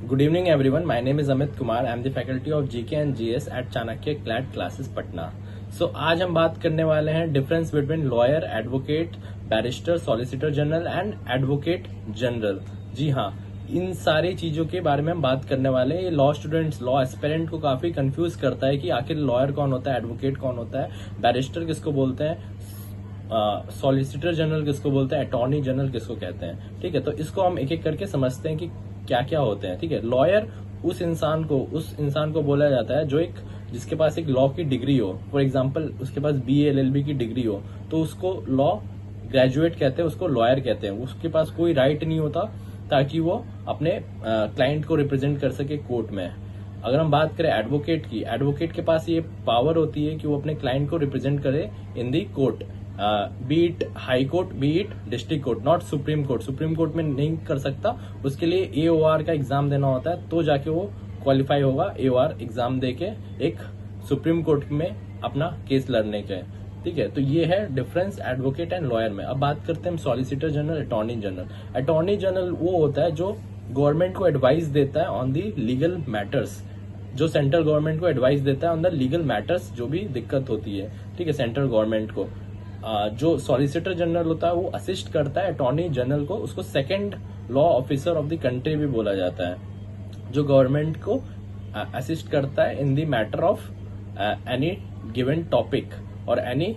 Good evening, everyone. My name is Amit Kumar. I am the faculty of GK and GS at Chanakya CLAT classes Patna. आज हम बात करने वाले हैं difference between lawyer, advocate, barrister, solicitor general and advocate general. जी हाँ, इन सारी चीजों के बारे में हम बात करने वाले हैं. ये लॉ स्टूडेंट्स, लॉ एस्पिरेंट को काफी कंफ्यूज करता है कि आखिर लॉयर कौन होता है, एडवोकेट कौन होता है, बैरिस्टर किसको बोलते हैं, सॉलिसिटर जनरल किसको बोलते हैं, अटॉर्नी जनरल किसको कहते हैं. ठीक है, तो इसको हम एक एक करके समझते हैं कि क्या क्या होते हैं. ठीक है, लॉयर उस इंसान को बोला जाता है जो जिसके पास एक लॉ की डिग्री हो. फॉर एग्जांपल उसके पास BA LLB की डिग्री हो तो उसको लॉ ग्रेजुएट कहते हैं, उसको लॉयर कहते हैं. उसके पास कोई राइट नहीं होता ताकि वो अपने क्लाइंट को रिप्रेजेंट कर सके कोर्ट में. अगर हम बात करें एडवोकेट की, एडवोकेट के पास ये पावर होती है कि वो अपने क्लाइंट को रिप्रेजेंट करे in the court, be it high court, be it district court, not Supreme Court. Supreme Court में नहीं कर सकता, उसके लिए AOR का एग्जाम देना होता है, तो जाके वो क्वालिफाई होगा AOR एग्जाम देके एक सुप्रीम कोर्ट में अपना केस लड़ने के. ठीक है, तो ये है डिफरेंस एडवोकेट एंड लॉयर में. अब बात करते हैं हम solicitor general, attorney general. Attorney general वो होता है जो गवर्नमेंट को एडवाइस देता है ऑन दी लीगल मैटर्स, जो सेंट्रल गवर्नमेंट को एडवाइस देता है ऑन द लीगल मैटर्स, जो भी दिक्कत होती है. ठीक है, सेंट्रल गवर्नमेंट को. जो सॉलिसिटर जनरल होता है वो असिस्ट करता है अटॉर्नी जनरल को. उसको second law officer of the country भी बोला जाता है, जो गवर्नमेंट को असिस्ट करता है in the matter of any given topic और एनी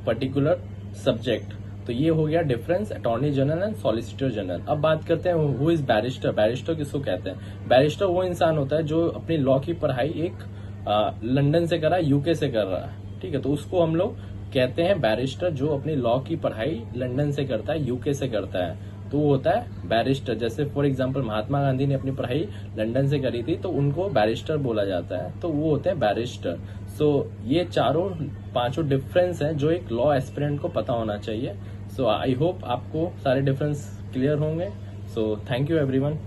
पर्टिकुलर सब्जेक्ट. तो ये हो गया difference attorney general and solicitor general. अब बात करते हैं हु इज बैरिस्टर. बैरिस्टर किसको कहते हैं? बैरिस्टर वो इंसान होता है जो अपनी लॉ की पढ़ाई एक लंदन से कर रहा है, UK से कर रहा है. ठीक है, तो उसको हम लोग कहते हैं बैरिस्टर, जो अपनी लॉ की पढ़ाई लंदन से करता है, UK से करता है, तो वो होता है बैरिस्टर. जैसे फॉर एग्जांपल महात्मा गांधी ने अपनी पढ़ाई लंदन से करी थी, तो उनको बैरिस्टर बोला जाता है, तो वो होते हैं बैरिस्टर. ये पांचों डिफरेंस हैं जो एक लॉ एस्पिरेंट को पता होना चाहिए. आई होप आपको सारे डिफरेंस क्लियर होंगे. Thank you everyone.